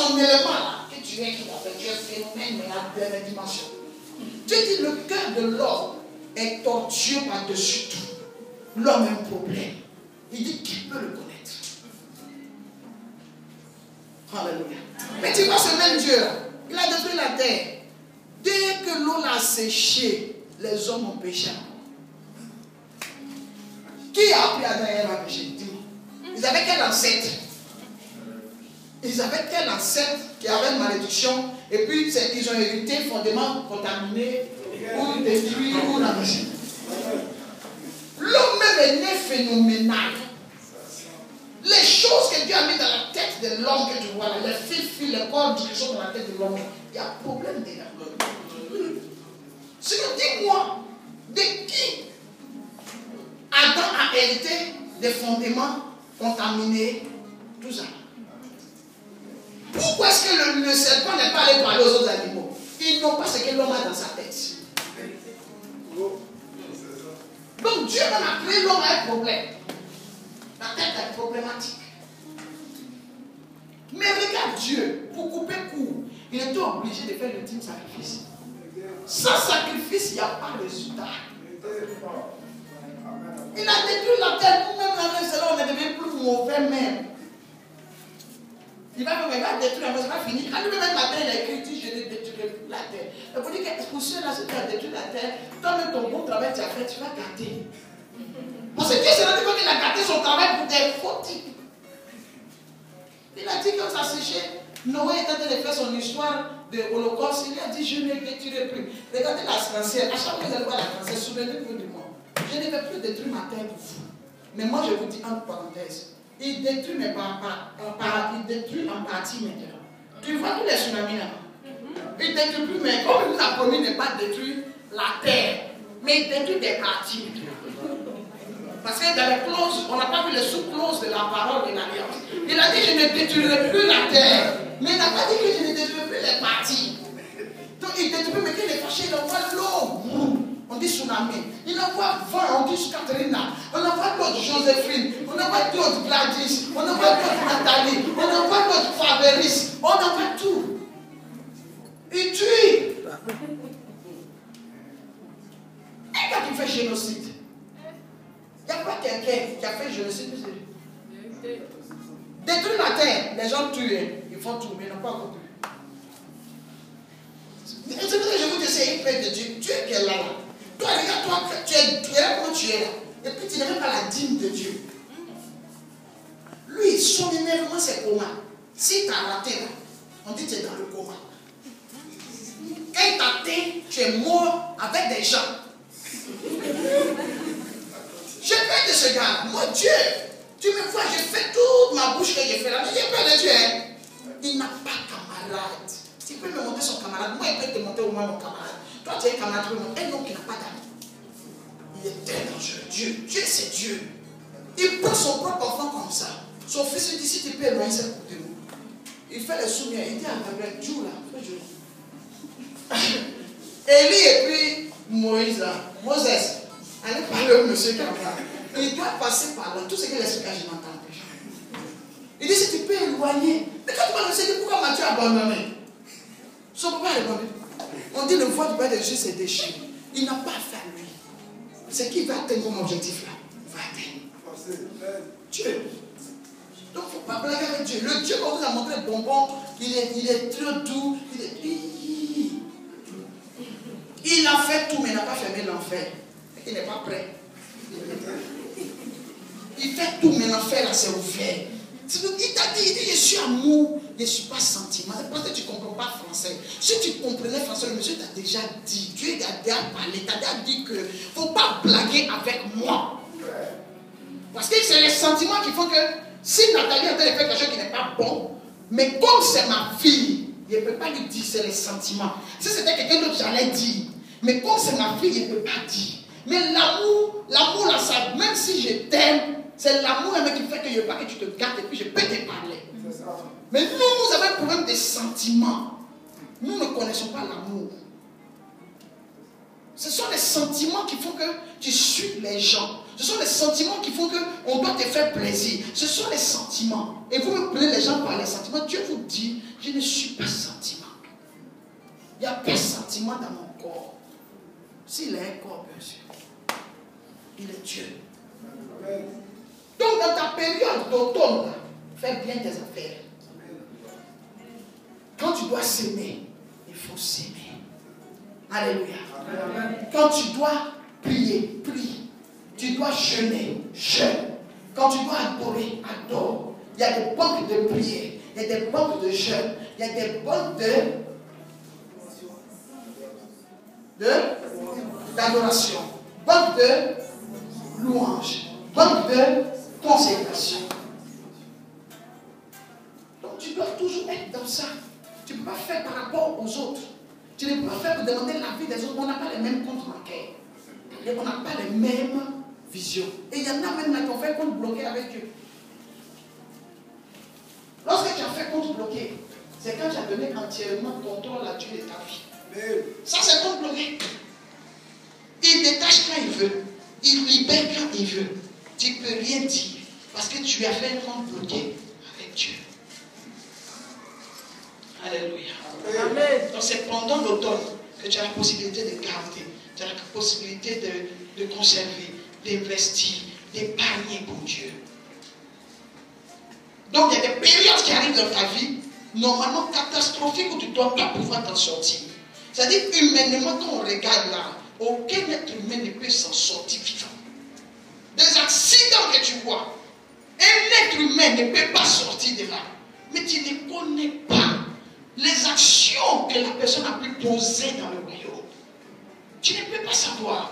son élément là, que tu es, qui l'a fait, tu es phénomène, mais à dernière dimension. Dieu dit le cœur de l'homme est tortueux par-dessus tout. L'homme a un problème. Il dit qui peut le connaître? Alléluia. Mais tu vois ce même Dieu là, il a détruit la terre. Dès que l'eau l'a séché, les hommes ont péché encore. Qui a appris Adam et Ève à pécher? Dis-moi. Ils avaient quel ancêtre? Ils avaient quel ancêtre qui avait une malédiction et puis ils ont hérité fondamentalement contaminé ou détruit ou ravagé. L'homme même est né phénoménal. Les choses que Dieu a mis dans la tête de l'homme que tu vois là, les fils, les cordes qui sont dans la tête de l'homme, il y a un problème dedans. Seigneur, dis-moi, de qui Adam a hérité des fondements contaminés, tout ça? Pourquoi est-ce que le serpent n'est pas allé parler aux autres animaux? Ils n'ont pas ce que l'homme a dans sa tête. Donc Dieu même a créé l'homme à un problème. La tête est problématique. Mais regarde Dieu, pour couper court, il était obligé de faire l'ultime sacrifice. Sans sacrifice, il n'y a pas de résultat. Il a détruit la terre, nous-mêmes, on est devenu plus mauvais même. Il va détruire la terre, c'est pas fini. Quand lui-même matin, il a écrit, je ne détruirai plus la terre. Il faut dire que pour ceux-là, ceux qui ont détruit la terre, toi-même ton bon travail, tu as fait, tu vas gâter. Parce que Dieu s'est rendu compte qu'il a gâté son travail pour des faux types. Il a dit quand ça séchait, Noé est en train de faire son histoire de l'Holocauste, il a dit je ne détruirai plus. Regardez l'essentiel, à chaque fois que vous allez voir l'essentiel, souvenez-vous de moi. Je ne vais plus détruire ma terre pour vous. Mais moi je vous dis entre parenthèses, il détruit mais il détruit en partie maintenant. Tu vois tous les tsunamis là. Il ne détruit plus, mais comme il nous a promis de ne pas détruire la terre, mais il détruit des parties maintenant. Parce que dans les clauses, on n'a pas vu les sous-clauses de la parole de l'Alliance. Il a dit je ne détruirai plus la terre. Mais il n'a pas dit que je ne détruirai plus les parties. Donc il détruit, mais qu'il est fâché, il envoie l'eau. On dit tsunami. Il envoie vent, on dit Catherine. On envoie d'autres Joséphine. On envoie d'autres Gladys. On envoie d'autres Nathalie. On envoie d'autres Fabrice. On envoie tout. Il tue. Et quand il fait génocide, il n'y a pas quelqu'un qui a fait génocide. Détruire la terre, les gens tuent, ils font tout, mais ils n'ont pas encore tué. C'est pour ça que je vous dis, c'est une paix de Dieu. Dieu qui est là. Toi, regarde, toi, tu es là comme tu es là. Et puis tu n'es même pas la dîme de Dieu. Lui, son énervement, c'est coma. Si tu as raté là, on dit que tu es dans le coma. Quand il t'atteint, tu es mort avec des gens. J'ai peur de ce gars. Mon Dieu, tu me vois, j'ai fait toute ma bouche que j'ai fait là. Mais j'ai peur de Dieu. Hein? Il n'a pas camarade. Tu peux me montrer son camarade. Moi, il peut te montrer au moins mon camarade. Toi, tu es camarade. Un homme qui n'a pas d'amis. Il est très dangereux. Dieu, c'est Dieu. Il prend son propre enfant comme ça. Son fils lui dit, si tu peux éloigner cette coupe de nous. Il fait les soumières. Il dit à Gabriel, Dieu là, fais Dieu. Élie et puis Moïse là. Moses. Allez parler au monsieur qui a parlé. Il doit passer par là. Tout ce qu'il explique, je n'entends pas. Il dit, si tu peux éloigner. Mais quand tu vas me dire, pourquoi m'as-tu abandonné? Son papa a répondu. On dit, le voie du Père de Jésus s'est déchiré. Il n'a pas fait à lui. C'est qui va atteindre mon objectif là? Il va atteindre. Dieu. Donc, il ne faut pas blaguer avec Dieu. Le Dieu qu'on vous a montré le bonbon, il est très doux. Il a fait tout, mais il n'a pas fermé l'enfer. Il n'est pas prêt. Il fait tout, mais l'enfer là c'est ouvert. Il t'a dit, je suis amour, je ne suis pas sentiment. C'est parce que tu ne comprends pas français. Si tu comprenais français, le monsieur t'a déjà dit, Dieu t'a déjà parlé, t'a déjà dit que il ne faut pas blaguer avec moi. Parce que c'est les sentiments qui font que si Nathalie a fait quelque chose qui n'est pas bon, mais comme c'est ma fille, je ne peux pas lui dire c'est les sentiments. Si c'était quelqu'un d'autre, j'allais dire. Mais comme c'est ma fille, je ne peux pas dire. Mais l'amour là, ça, même si je t'aime, c'est l'amour qui fait que je ne veux pas que tu te gâtes et puis je peux te parler. Mais nous avons un problème de sentiments. Nous ne connaissons pas l'amour. Ce sont les sentiments qui font que tu suis les gens. Ce sont les sentiments qui font qu'on doit te faire plaisir. Ce sont les sentiments. Et vous me prenez les gens par les sentiments. Dieu vous dit, je Je ne suis pas sentiment. Il n'y a pas de sentiment dans mon corps. S'il a un corps, bien sûr, il est Dieu. Donc, dans ta période d'automne, fais bien tes affaires. Quand tu dois s'aimer, il faut s'aimer. Alléluia. Quand tu dois prier, prie. Tu dois jeûner, jeûne. Quand tu dois adorer, adore. Il y a des banques de prière, il y a des banques de jeûne, il y a des banques d'adoration, banques de louange, banques de consécration. Donc tu dois toujours être dans ça. Tu ne peux pas faire par rapport aux autres. Tu ne peux pas faire pour demander l'avis des autres. On n'a pas les mêmes comptes bancaires. Et on n'a pas les mêmes visions. Et il y en a même là qui ont fait compte bloqué avec Dieu. Lorsque tu as fait compte bloqué, c'est quand tu as donné entièrement contrôle à Dieu de ta vie. Ça, c'est compte bloqué. Il détache quand il veut. Il libère quand il veut. Tu ne peux rien dire. Parce que tu as fait un compte bloqué avec Dieu. Alléluia. Amen. Donc c'est pendant l'automne que tu as la possibilité de garder, tu as la possibilité de conserver, d'investir, d'épargner pour Dieu. Donc il y a des périodes qui arrivent dans ta vie, normalement catastrophiques, où tu ne dois pas pouvoir t'en sortir. C'est-à-dire humainement, quand on regarde là, aucun être humain ne peut s'en sortir vivant. Des accidents que tu vois, un être humain ne peut pas sortir de là. Mais tu ne connais pas les actions que la personne a pu poser dans le royaume. Tu ne peux pas savoir.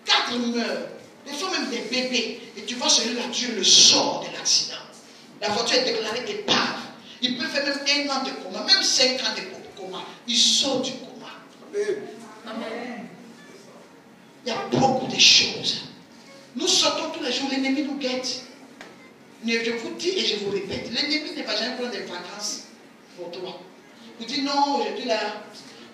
4 meurent, des fois même des bébés, et tu vois celui-là, Dieu le sort de l'accident. La voiture est déclarée épave. Il peut faire même 1 an de coma, même 5 ans de coma. Il sort du coma. Amen. Il y a beaucoup de choses. Nous sortons tous les jours, l'ennemi nous guette. Je vous dis et je vous répète, l'ennemi ne va jamais prendre des vacances pour toi. Vous dites non, je dis là,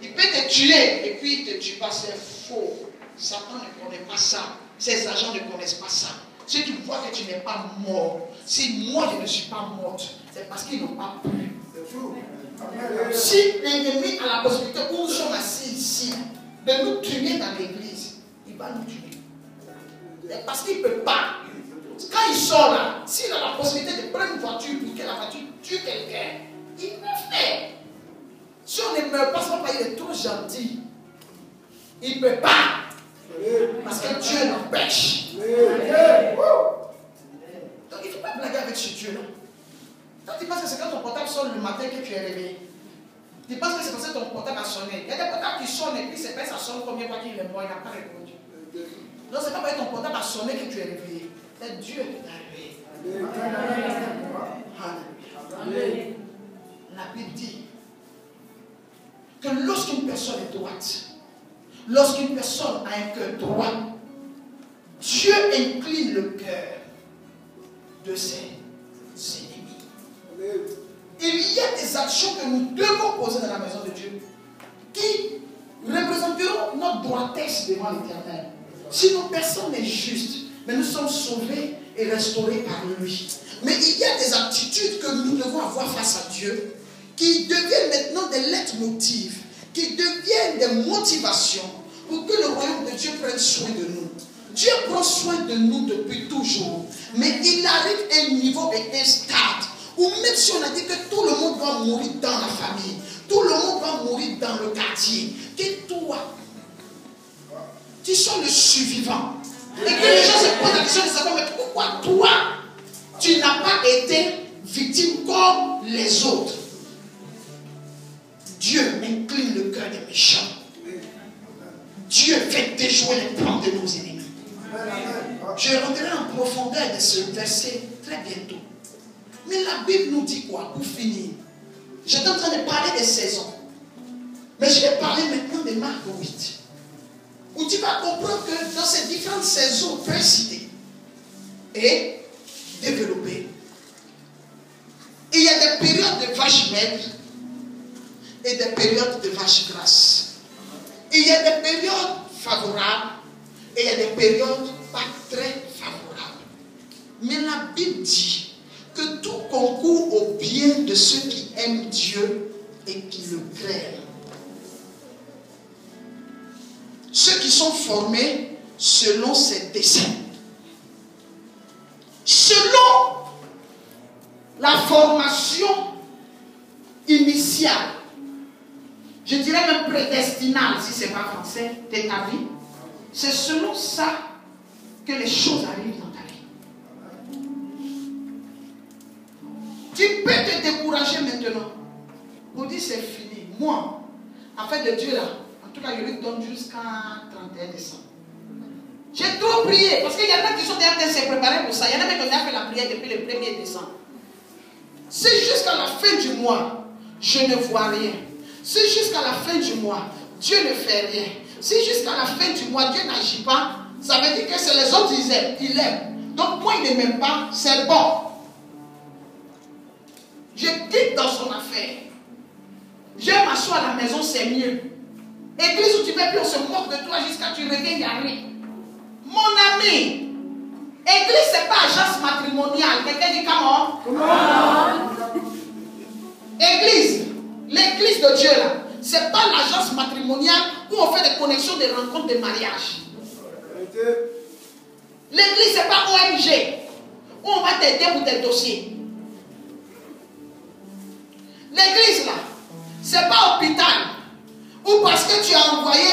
il peut te tuer et puis il ne te tue pas, c'est faux. Satan ne connaît pas ça. Ses agents ne connaissent pas ça. Si tu vois que tu n'es pas mort, si moi je ne suis pas morte, c'est parce qu'ils n'ont pas pu. Si l'ennemi a la possibilité, où nous sommes assis ici, de nous tuer dans l'église, il va nous tuer. C'est parce qu'il ne peut pas. Quand il sort là, s'il a la possibilité de prendre une voiture pour que la voiture tue quelqu'un, il le fait. Si on ne meurt pas, c'est parce qu'il est trop gentil. Il ne peut pas. Parce que Dieu l'empêche. Donc il ne faut pas blaguer avec ce Dieu-là. Quand tu penses que c'est quand ton portable sonne le matin que tu es réveillé, tu penses que c'est parce que ton portable a sonné. Il y a des portables qui sonnent et puis c'est pas ça sonne combien de fois qu'il est mort, il n'a pas répondu. Donc c'est pas parce que ton portable a sonné que tu es réveillé. C'est Dieu qui t'a réveillé. Amen. La Bible dit que lorsqu'une personne est droite, lorsqu'une personne a un cœur droit, Dieu incline le cœur de ses ennemis. Il y a des actions que nous devons poser dans la maison de Dieu qui représenteront notre droitesse devant l'Éternel. Sinon, personne n'est juste, mais nous sommes sauvés et restaurés par lui. Mais il y a des attitudes que nous devons avoir face à Dieu qui deviennent maintenant des leitmotivs, qui deviennent des motivations pour que le royaume de Dieu prenne soin de nous. Dieu prend soin de nous depuis toujours, mais il arrive à un niveau et un stade où même si on a dit que tout le monde va mourir dans la famille, tout le monde va mourir dans le quartier, que toi, tu sois le survivant. Et que les gens se posent la question de savoir, mais pourquoi toi, tu n'as pas été victime comme les autres? Dieu incline le cœur des méchants. Dieu fait déjouer les plans de nos ennemis. Je rentrerai en profondeur de ce verset très bientôt. Mais la Bible nous dit quoi pour finir? J'étais en train de parler des saisons. Mais je vais parler maintenant de Marc 8. Où tu vas comprendre que dans ces différentes saisons précitées et développées, il y a des périodes de vaches maigres et des périodes de vaches grasses. Il y a des périodes favorables et il y a des périodes pas très favorables. Mais la Bible dit que tout concourt au bien de ceux qui aiment Dieu et qui le craignent. Ceux qui sont formés selon ses desseins. Selon la formation initiale, je dirais même prédestinale, si ce n'est pas français, de ta vie, c'est selon ça que les choses arrivent dans ta vie. Tu peux te décourager maintenant pour dire c'est fini. Moi, en fait, de Dieu là, en tout cas, je lui donne jusqu'à 31 décembre. J'ai trop prié, parce qu'il y en a qui sont déjà en train de se préparer pour ça. Il y en a même qui ont fait la prière depuis le 1er décembre. Si jusqu'à la fin du mois, je ne vois rien. Si jusqu'à la fin du mois, Dieu ne fait rien. Si jusqu'à la fin du mois, Dieu n'agit pas, ça veut dire que c'est les autres, ils aiment. Donc moi, il ne m'aime pas, c'est bon. Je quitte dans son affaire. Je m'assois à la maison, c'est mieux. Église où tu vas plus, on se moque de toi jusqu'à ce que tu reviennes, il n'y a rien. Mon ami, église, ce n'est pas agence matrimoniale. Quelqu'un dit comment? Église, l'église de Dieu là, ce n'est pas l'agence matrimoniale où on fait des connexions, des rencontres, des mariages. L'église, ce n'est pas ONG où on va t'aider pour tes dossiers. L'église là, ce n'est pas hôpital où parce que tu as envoyé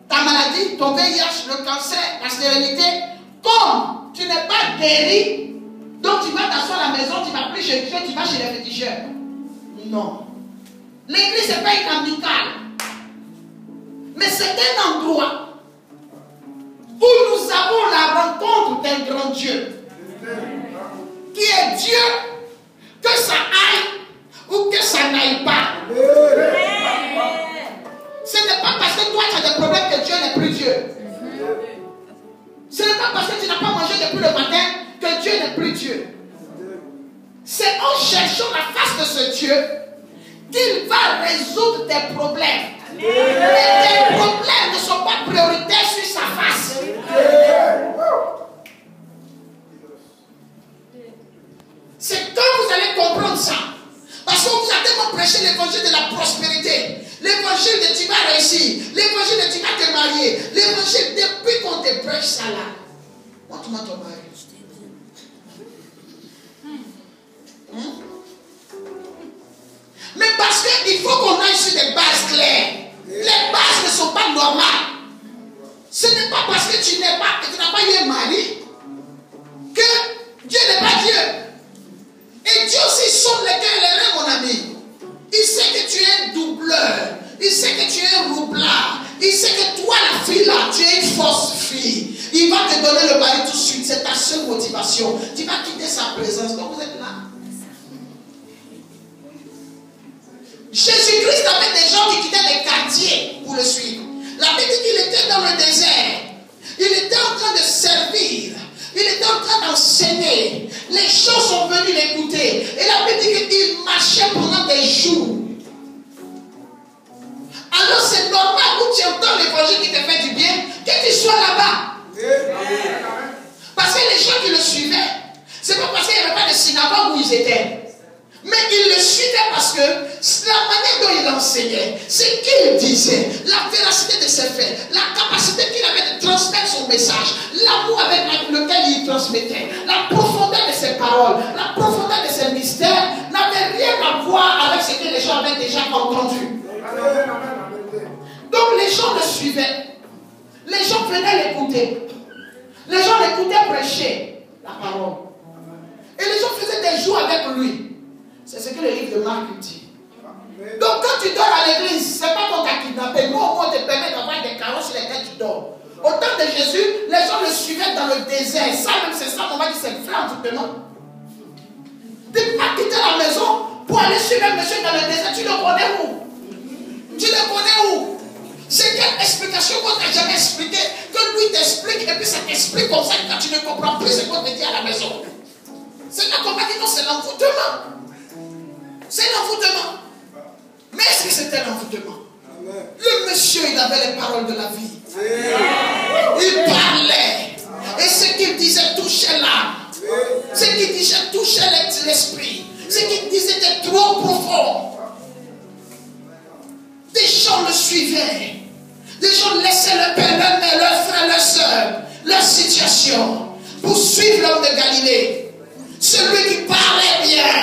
ta maladie, ton VIH, le cancer, la stérilité, comme tu n'es pas guéri, donc tu vas t'asseoir à la maison, tu ne vas plus chez Dieu, tu vas chez les féticheurs. Non. L'église, ce n'est pas une amicale. Mais c'est un endroit où nous avons la rencontre d'un grand Dieu. Qui est Dieu, que ça aille ou que ça n'aille pas. Ce n'est pas parce que toi tu as des problèmes que Dieu n'est plus Dieu. Ce n'est pas parce que tu n'as pas mangé depuis le matin que Dieu n'est plus Dieu. C'est en cherchant la face de ce Dieu qu'il va résoudre tes problèmes. Mais tes problèmes ne sont pas prioritaires sur sa face. C'est quand vous allez comprendre ça. Parce qu'on vous a tellement prêché l'évangile de la prospérité. L'évangile de tu vas réussir. L'évangile de tu vas te marier. L'évangile depuis qu'on te prêche ça là. Moi, tu m'as ton mari. Mais parce qu'il faut qu'on aille sur des bases claires. Les bases ne sont pas normales. Ce n'est pas parce que tu n'as pas eu un mari que Dieu n'est pas Dieu. Et Dieu aussi sonde les cœurs et les reins, mon ami. Il sait que tu es un doubleur. Il sait que tu es un roublard. Il sait que toi, la fille là, tu es une fausse fille. Il va te donner le mari tout de suite. C'est ta seule motivation. Tu vas quitter sa présence. Donc vous êtes là. Jésus-Christ avait des gens qui quittaient les quartiers pour le suivre. La Bible dit qu'il était dans le désert. Il était en train de servir. Il était en train d'enseigner. Les gens sont venus l'écouter. Et la Bible dit qu'il marchait pendant des jours. Alors c'est normal où tu entends l'évangile qui te fait du bien, que tu sois là-bas. Parce que les gens qui le suivaient, c'est pas parce qu'il n'y avait pas de synagogue où ils étaient. Mais ils le suivaient parce que la manière dont il enseignait, ce qu'il disait, la véracité de ses faits, la capacité qu'il avait de transmettre son message, l'amour avec lequel il transmettait, la profondeur de ses paroles, la profondeur de ses mystères, n'avait rien à voir avec ce que les gens avaient déjà entendu. Donc les gens le suivaient. Les gens venaient l'écouter. Les gens l'écoutaient prêcher la parole. Et les gens faisaient des jours avec lui. C'est ce que le livre de Marc dit. Donc quand tu dors à l'église, ce n'est pas qu'on t'a kidnappé. Nous, on te permet d'avoir des carreaux sur lesquels tu dors. Au temps de Jésus, les gens le suivaient dans le désert. Ça même, c'est ça qu'on va dire, c'est vrai envoûtement. Tu ne peux pas quitter la maison pour aller suivre un monsieur dans le désert. Tu le connais où? Tu le connais où? C'est quelle explication qu'on t'a jamais expliqué, que lui t'explique et puis ça t'explique comme ça quand tu ne comprends plus ce qu'on te dit à la maison. C'est là qu'on va dire non, c'est l'envoûtement. C'est l'envoûtement. Mais est-ce que c'était l'envoûtement? Le monsieur, il avait les paroles de la vie. Il parlait. Et ce qu'il disait touchait l'âme. Ce qu'il disait touchait l'esprit. Ce qu'il disait était trop profond. suivaient. Les gens laissaient leur père, leur mère, leurs frères, leurs soeurs, leur situation pour suivre l'homme de Galilée. Celui qui parlait bien.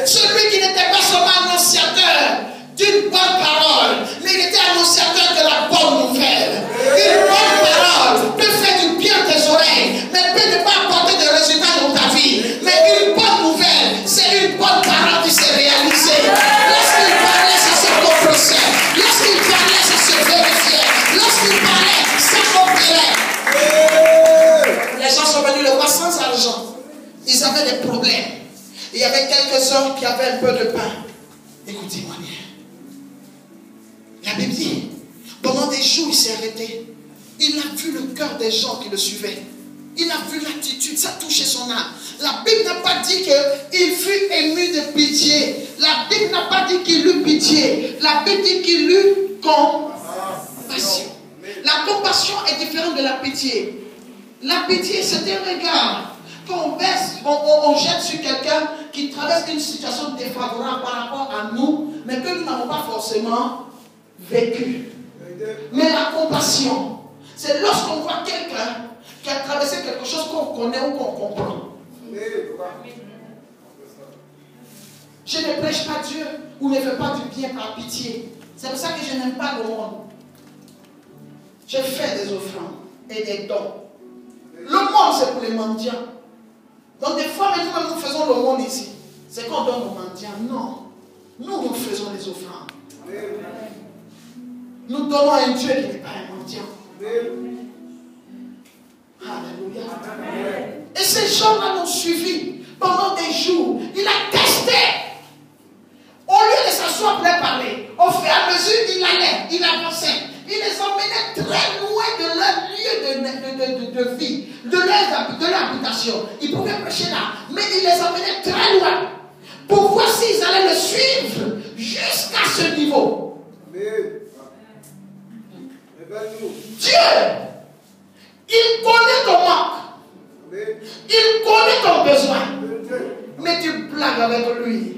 Celui qui n'était pas seulement annonciateur d'une bonne parole, mais il était annonciateur de la bonne nouvelle. Une bonne parole peut faire du bien à tes oreilles, mais peut ne pas apporter de résultats dans ta vie. Mais une bonne nouvelle, c'est une bonne parole qui s'est réalisée. Lorsqu'il parlait, ça se compressait. Lorsqu'il parlait, ça se vérifiait. Lorsqu'il parlait, ça comprenait. Les gens sont venus le voir sans argent. Ils avaient des problèmes. Il y avait quelques hommes qui avaient un peu de pain. Écoutez-moi bien. La Bible dit, pendant des jours, il s'est arrêté. Il a vu le cœur des gens qui le suivaient. Il a vu l'attitude, ça touchait son âme. La Bible n'a pas dit qu'il fut ému de pitié. La Bible n'a pas dit qu'il eut pitié. La Bible dit qu'il eut compassion. La compassion est différente de la pitié. La pitié, c'est un regard. Quand on jette sur quelqu'un qui traverse une situation défavorable par rapport à nous, mais que nous n'avons pas forcément vécu. Mais la compassion, c'est lorsqu'on voit quelqu'un qui a traversé quelque chose qu'on connaît ou qu'on comprend. Je ne prêche pas Dieu ou ne fais pas du bien par pitié. C'est pour ça que je n'aime pas le monde. Je fais des offrandes et des dons. Le monde, c'est pour les mendiants. Donc des fois, nous faisons le monde ici. C'est qu'on donne aux mendiants. Non. Nous faisons les offrandes. Nous donnons à un Dieu qui n'est pas un mendiant. Alléluia. Et ces gens-là l'ont suivi pendant des jours. Il a testé. Au lieu de s'asseoir pour parler, au fur et à mesure, il allait, il avançait. Il les emmenait très loin de leur lieu de vie, de leur habitation. Il pouvait prêcher là, mais il les emmenait très loin pour voir s'ils allaient le suivre jusqu'à ce niveau. Dieu, il connaît ton manque, il connaît ton besoin, mais tu blagues avec lui,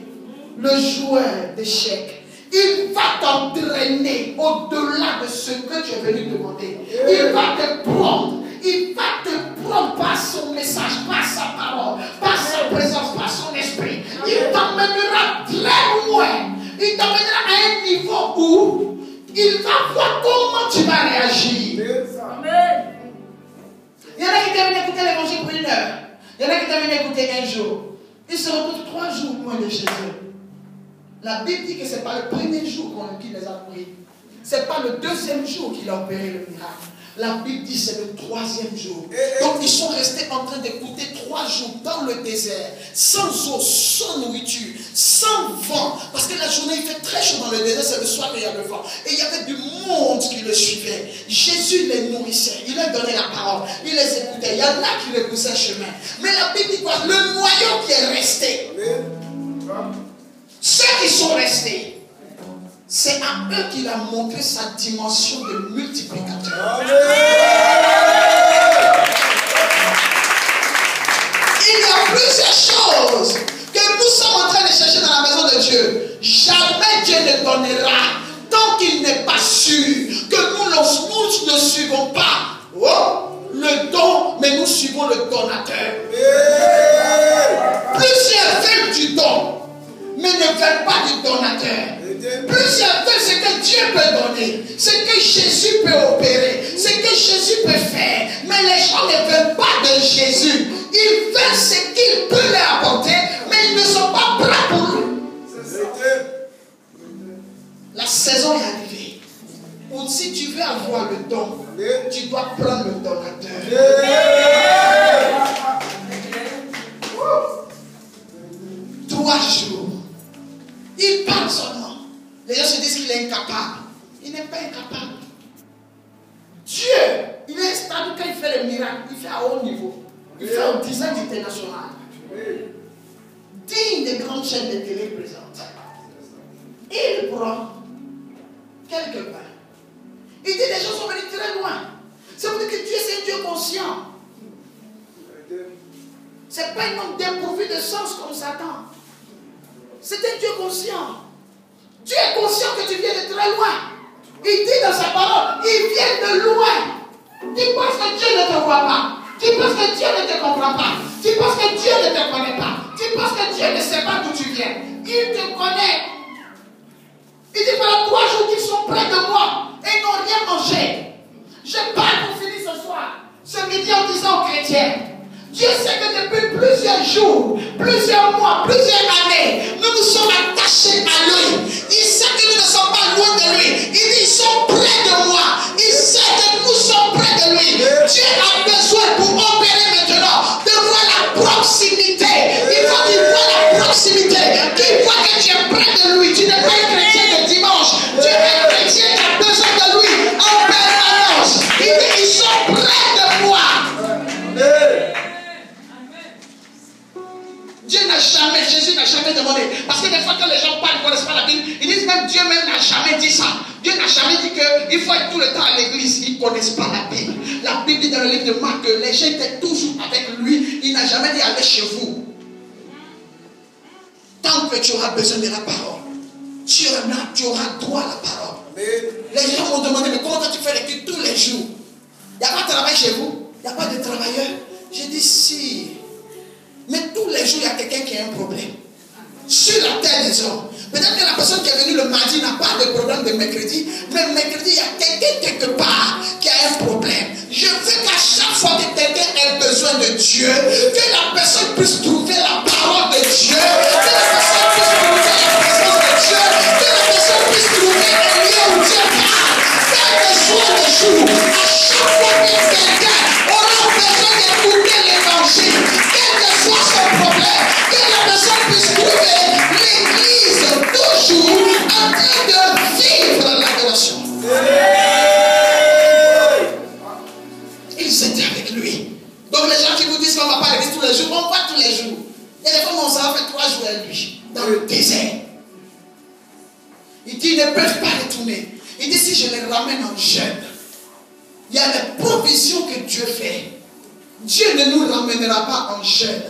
le joueur d'échecs. Il va t'entraîner au-delà de ce que tu es venu demander. Il va te prendre. Il va te prendre par son message, par sa parole, par sa présence, par son esprit. Il t'emmènera très loin. Il t'emmènera à un niveau où il va voir comment tu vas réagir. Amen. Il y en a qui terminent d'écouter l'évangile pour 1 heure. Il y en a qui terminent d'écouter 1 jour. Ils se retrouvent 3 jours loin de chez eux. La Bible dit que ce n'est pas le premier jour qu'il les a pris. Ce n'est pas le 2e jour qu'il a opéré le miracle. La Bible dit que c'est le 3e jour. Donc ils sont restés en train d'écouter 3 jours dans le désert, sans eau, sans nourriture, sans vent. Parce que la journée il fait très chaud dans le désert, c'est le soir qu'il y a le vent. Et il y avait du monde qui le suivait. Jésus les nourrissait, il leur donnait la parole, il les écoutait. Il y en a qui le poussaient chemin. Mais la Bible dit quoi? Le noyau qui est resté. Ceux qui sont restés, c'est à eux qu'il a montré sa dimension de multiplicateur. Il y a plusieurs choses que nous sommes en train de chercher dans la maison de Dieu. Jamais Dieu ne donnera tant qu'il n'est pas sûr que nous ne suivons pas le don, mais nous suivons le donateur. Plusieurs veulent du don, mais ne veulent pas du donateur. Plusieurs veulent ce que Dieu peut donner, ce que Jésus peut opérer, ce que Jésus peut faire. Mais les gens ne veulent pas de Jésus. Ils veulent ce qu'il peut leur apporter, mais ils ne sont pas prêts pour lui. La saison est arrivée. Ou si tu veux avoir le don, tu dois prendre le donateur. 3 jours. Il parle seulement. Les gens se disent qu'il est incapable. Il n'est pas incapable. Dieu, il est stable quand il fait les miracles. Il fait à haut niveau. Il fait au design international. Digne des grandes chaînes de télé présentes. Il prend quelques pains. Il dit les gens sont venus très loin. Ça veut dire que Dieu c'est un Dieu conscient. Ce n'est pas un homme dépourvu de sens comme Satan. C'est un Dieu conscient. Dieu est conscient que tu viens de très loin. Il dit dans sa parole, ils viennent de loin. Tu penses que Dieu ne te voit pas. Tu penses que Dieu ne te comprend pas. Tu penses que Dieu ne te connaît pas. Tu penses que Dieu ne sait pas d'où tu viens. Il te connaît. Il dit, voilà 3 jours qu'ils sont près de moi et ils n'ont rien mangé. Je parle pour finir ce soir, ce midi, en disant aux chrétiens, Dieu sait que depuis plusieurs jours, plusieurs mois, plusieurs années, nous nous sommes attachés à lui. Il sait que nous ne sommes pas loin de lui. Il dit, ils sont près de moi. Il sait que nous sommes près de lui. Dieu a besoin pour opérer maintenant de voir la proximité. Il faut qu'il voit la proximité. Qu'il voit que tu es près de lui. Tu n'es pas un chrétien de dimanche. Tu es un chrétien qui a besoin de lui en permanence. Il dit, ils sont près de moi. Jésus n'a jamais demandé. Parce que des fois quand les gens parlent, ils ne connaissent pas la Bible, ils disent même Dieu même n'a jamais dit ça. Dieu n'a jamais dit qu'il faut être tout le temps à l'église. Ils ne connaissent pas la Bible. La Bible dit dans le livre de Marc que les gens étaient toujours avec lui. Il n'a jamais dit allez chez vous. Tant que tu auras besoin de la parole, tu auras droit à la parole. Les gens vont demander, mais comment tu fais l'étude tous les jours? Il n'y a pas de travail chez vous? Il n'y a pas de travailleurs? J'ai dit si. Mais tous les jours, il y a quelqu'un qui a un problème. Sur la terre des hommes. Peut-être que la personne qui est venue le mardi n'a pas de problème de mercredi, mais mercredi, il y a quelqu'un quelque part qui a un problème. Je veux qu'à chaque fois que quelqu'un ait besoin de Dieu, que la personne puisse trouver la parole de Dieu, que la personne puisse trouver la présence de Dieu, que la personne puisse trouver un lieu où Dieu parle. Quel que soit le jour, à chaque fois que quelqu'un aura besoin d'écouter l'évangile, quel que soit son problème, que la personne puisse trouver l'église toujours en train de vivre l'adoration. Ils étaient avec lui. Donc les gens qui vous disent qu'on ne va pas à l'église tous les jours, on va tous les jours. Il y a des fois où on s'en fait 3 jours à lui, dans le désert. Il dit, ils ne peuvent pas retourner. Il dit, si je les ramène en jeûne, il y a les provisions que Dieu fait. Dieu ne nous ramènera pas en jeûne.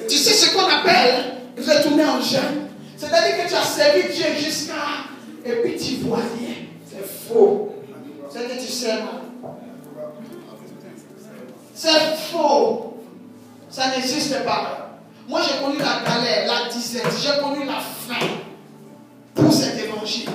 Tu sais ce qu'on appelle retourner en jeûne? C'est-à-dire que tu as servi Dieu jusqu'à... Et puis tu vois rien. C'est faux. C'est que tu sais mal. C'est faux. Ça n'existe pas. Moi j'ai connu la galère, la disette, j'ai connu la faim pour cet évangile.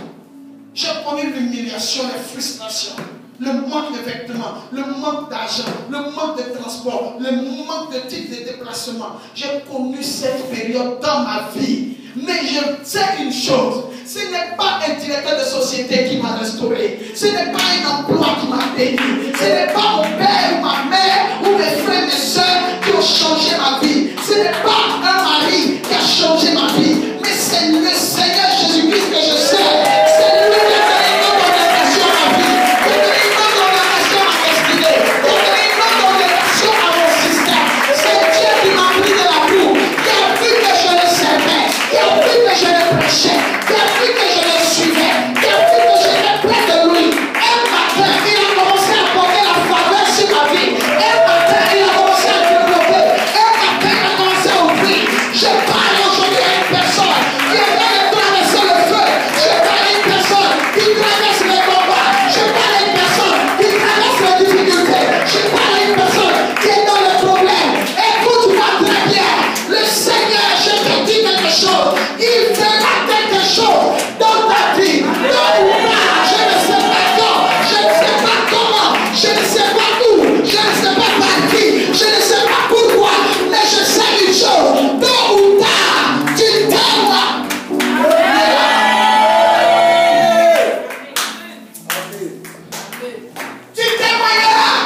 J'ai connu l'humiliation, la frustration, le manque de vêtements, le manque d'argent, le manque de transport, le manque de type de déplacement. J'ai connu cette période dans ma vie. Mais je sais une chose, ce n'est pas un directeur de société qui m'a restauré, ce n'est pas un emploi qui m'a béni, ce n'est pas mon père ou ma mère ou mes frères et mes soeurs qui ont changé ma vie, ce n'est pas un mari qui a changé ma vie, mais c'est le Seigneur Jésus-Christ que je sais. C'est lui qui a donné une orientation à ma vie, qui a donné une orientation à ma destinée, qui a donné une orientation à mon système. C'est Dieu qui m'a pris de la boue, qui a vu que je le servais, qui a vu que je le prêchais, qui a vu que je le suivais, qui a vu que j'étais près de lui. Un matin, il a commencé à porter la faveur sur ma vie. Un matin, il a commencé à développer. Un matin, il a commencé à ouvrir. Je parle aujourd'hui à une personne qui est en train de traverser le feu. Je parle à une personne qui traverse les combats. Je parle à une personne qui traverse les difficultés. Je parle à une personne qui est dans le problème. Écoute-moi très bien. Le Seigneur, je te dis quelque chose. Il fera quelque chose dans ta vie. Non ou pas, je ne sais pas quand, je ne sais pas comment, je ne sais pas où, je ne sais pas par qui, je ne sais pas pourquoi, mais je sais une chose. Tôt ou tard, tu t'aimeras. Tu témoigneras.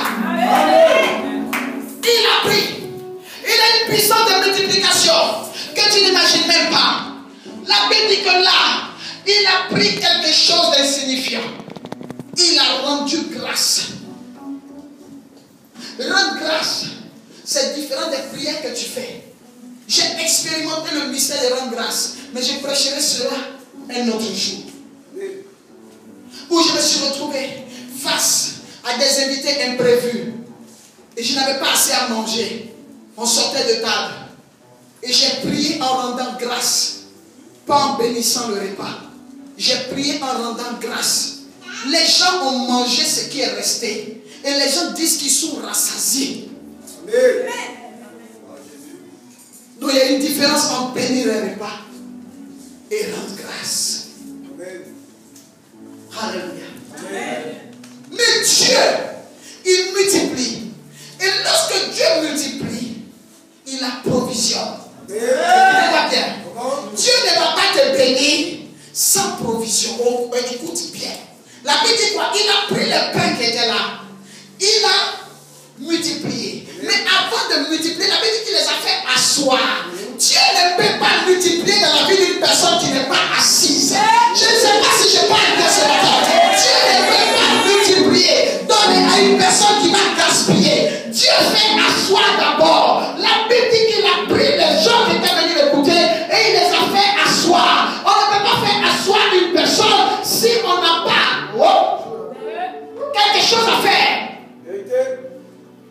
Il a pris. Il a une puissance de multiplication que tu n'imagines même pas. La Bible dit que là, il a pris quelque chose d'insignifiant. Il a rendu grâce. Rendre grâce, c'est différent des prières que tu fais. J'ai expérimenté le mystère de rendre grâce, mais je prêcherai cela un autre jour. Où je me suis retrouvé face à des invités imprévus. Et je n'avais pas assez à manger. On sortait de table. Et j'ai prié en rendant grâce. Pas en bénissant le repas. J'ai prié en rendant grâce. les gens ont mangé ce qui est resté. Et les gens disent qu'ils sont rassasiés. Donc il y a une différence entre bénir un repas et rendre grâce. Alléluia. Mais Dieu, il multiplie. Et lorsque Dieu multiplie, il approvisionne. Dieu ne va pas te bénir sans provision. Oh, écoute bien. La Bible dit quoi? Il a pris le pain qui était là. Il a multiplié. Mais avant de multiplier, la Bible dit qu'il les a fait asseoir. Dieu ne peut pas multiplier dans la vie d'une personne qui n'est pas assise. Je ne sais pas si je parle de ce matin. Dieu ne peut pas multiplier, donner à une personne qui va gaspiller. Dieu fait asseoir d'abord. La Bible dit qu'il a pris les gens qui étaient venus l'écouter et il les a fait asseoir. On ne peut pas faire asseoir une personne si on n'a pas quelque chose à faire.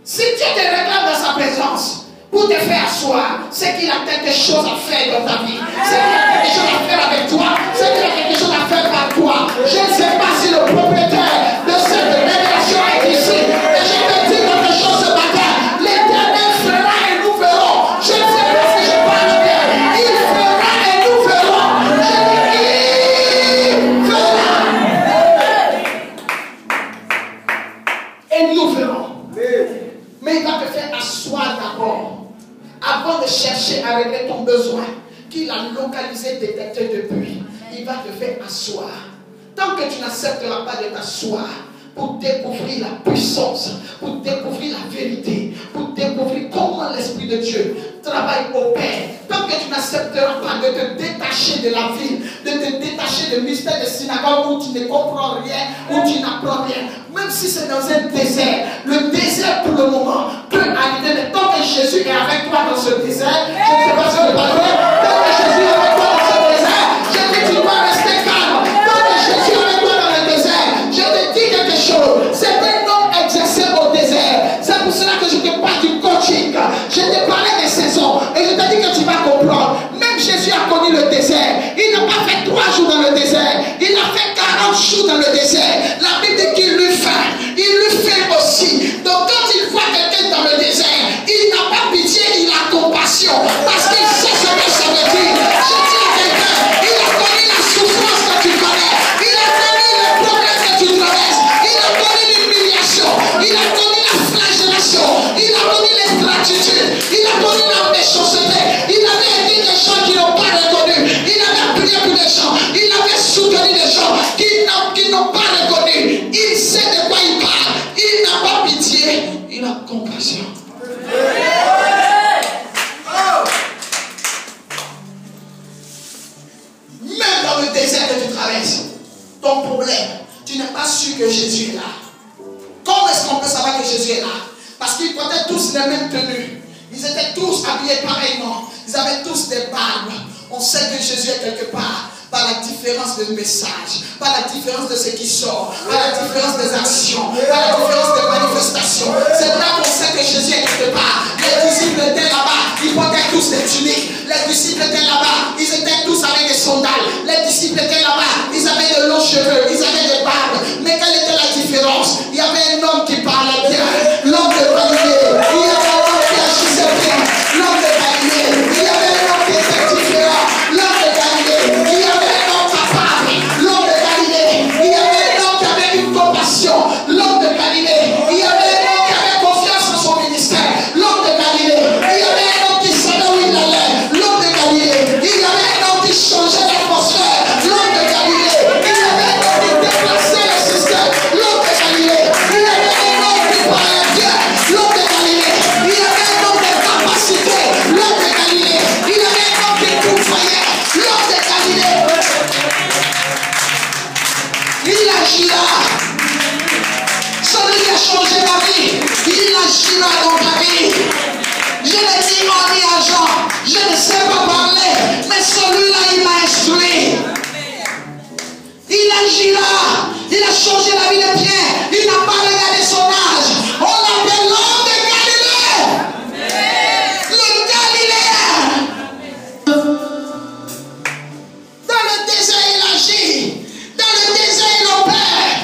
Si Dieu te réclame dans sa présence pour te faire asseoir, c'est qu'il a quelque chose à faire dans ta vie. C'est qu'il a quelque chose à faire avec toi. C'est qu'il a quelque chose à faire par toi. Je ne sais pas si le propriétaire de cette révélation est ici. Mais je te dis quelque chose ce matin. L'Éternel fera et nous verrons. Je ne sais pas si je parle bien. Il fera et nous verrons. Je dis il fera. Et nous verrons. Mais il va te faire asseoir d'abord. Avant de chercher à régler ton besoin, qu'il a localisé, détecté depuis, il va te faire asseoir. Tant que tu n'accepteras pas de t'asseoir pour découvrir la puissance, pour découvrir la vérité, pour découvrir comment l'Esprit de Dieu travaille au Père, tant que tu n'accepteras pas de te détacher de la ville, de te détacher de mystère de synagogue où tu ne comprends rien, où tu n'apprends rien, même si c'est dans un désert, le désert pour le moment peut arriver, mais tant que Jésus est avec toi dans ce désert, je ne sais pas si je parle, tant que Jésus est avec toi dans ce désert, je te dis tu dois rester calme. Tant que Jésus est avec toi dans le désert, je te dis quelque chose, c'est un homme exercé au désert. C'est pour cela que je te parle du coaching, je te parlais des saisons, et je te dis que tu vas comprendre. Même Jésus a connu le désert. Il n'a pas fait 3 jours dans le désert, il a fait 40 jours dans le désert. La Bible dit qu'il lui fait, aussi. Donc quand il voit quelqu'un dans le désert, il n'a pas pitié, il a compassion, parce qu'il sait ce que ça veut dire. Je dis à quelqu'un, il a connu la souffrance que tu connais, il a connu le problème que tu traverses, il a connu l'humiliation, il a connu la flagellation, il a connu l'ingratitude, il a connu la méchanceté, il avait aidé des gens qui n'ont pas reconnu, il avait prié pour des gens, il avait soutenu des gens qui n'ont pas reconnu. Il sait de quoi il parle, il n'a pas pitié, il a compassion. Même dans le désert que tu traverses, ton problème, tu n'es pas sûr que Jésus est là. Comment est-ce qu'on peut savoir que Jésus est là? Parce qu'ils portaient tous les mêmes tenues. Ils étaient tous habillés pareillement. Ils avaient tous des barbes. On sait que Jésus est quelque part. Par la différence des messages, par la différence de ce qui sort, par la différence des actions, par la différence des manifestations. C'est là qu'on sait que Jésus est quelque part. Les disciples étaient là-bas, ils portaient tous des tuniques. Les disciples étaient là-bas, ils étaient tous avec des sandales. Les disciples étaient là-bas, ils avaient de longs cheveux, ils avaient des barbes. Mais quelle était la différence? Il y avait un homme qui parlait bien, l'homme de Galilée. Il y avait un homme qui agissait bien, l'homme de Galilée. Il y avait un homme qui était différent, l'homme de Galilée. Il y avait un homme capable, l'homme de Galilée. Il y avait un homme qui avait une compassion, l'homme de Galilée. Il y avait un homme qui avait confiance en son ministère, l'homme de Galilée. Il y avait un homme qui savait où il allait, l'homme de Galilée. Il y avait un homme qui changeait l'atmosphère, l'homme de Galilée. Il y avait un homme qui déplaçait le système, l'homme de Galilée. Il y avait un homme qui parlait bien, l'homme de Galilée. Il y avait un homme de capacité, l'homme de Galilée. Il y avait un homme qui croyait, l'homme de Galilée. Il agira. Celui qui a changé ma vie, il agira dans ta vie. Je ne dis pas ni argent, je ne sais pas parler, mais celui-là, il m'a instruit. Il agira. Il a changé la vie de Pierre. Il n'a pas regardé son âge. On l'appelle l'homme de Galilée. Le Galiléen. Dans le désert, il agit. Dans le désert, il opère.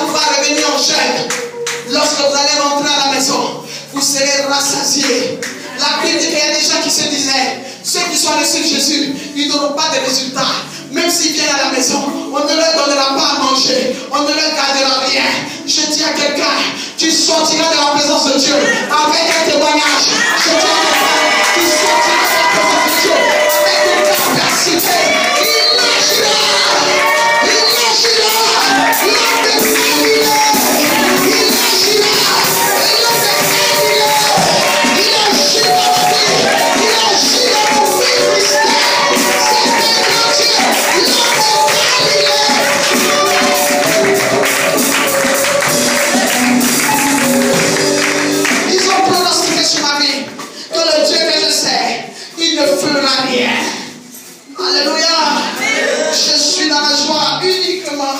vous va revenir en jeûne. Lorsque vous allez rentrer à la maison, vous serez rassasiés. La Bible dit qu'il y a des gens qui se disaient, ceux qui sont reçus de Jésus, ils n'auront pas de résultats. Même s'ils viennent à la maison, on ne leur donnera pas à manger, on ne leur gardera rien. Je dis à quelqu'un, tu sortiras de la présence de Dieu avec un témoignage. Je dis à quelqu'un, tu sortiras de la présence de Dieu avec une capacité. Il lâchera l'homme de famille. Il lâchera l'homme de famille. Il lâchera mon ministère. Ils ont pronostiqué sur ma vie que le Dieu que je sais, il ne fera rien. Alléluia. Je suis dans la joie uniquement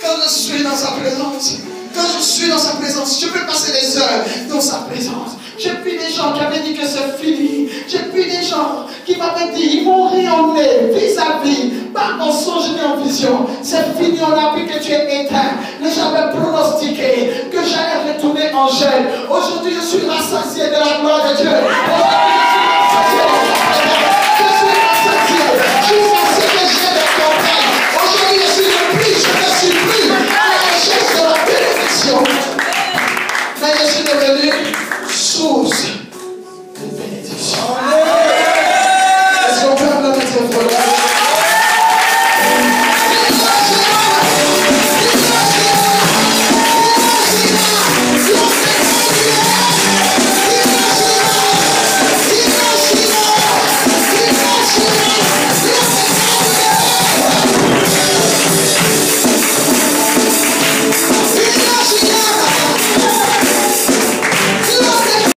quand je suis dans sa présence. Quand je suis dans sa présence, je peux passer des heures dans sa présence. J'ai vu des gens qui avaient dit que c'est fini. J'ai vu des gens qui m'avaient dit, ils vont rayonner vis-à-vis, pas en songe ni en vision. C'est fini, on a vu que tu es éteint. Mais j'avais pronostiqué que j'allais retourner en jeûne. Aujourd'hui, je suis rassasié de la gloire de Dieu. Je suis rassasié jusqu'à ce que j'ai le comprendre. Aujourd'hui, je ne suis plus à la recherche de la bénédiction. Mais je suis devenu source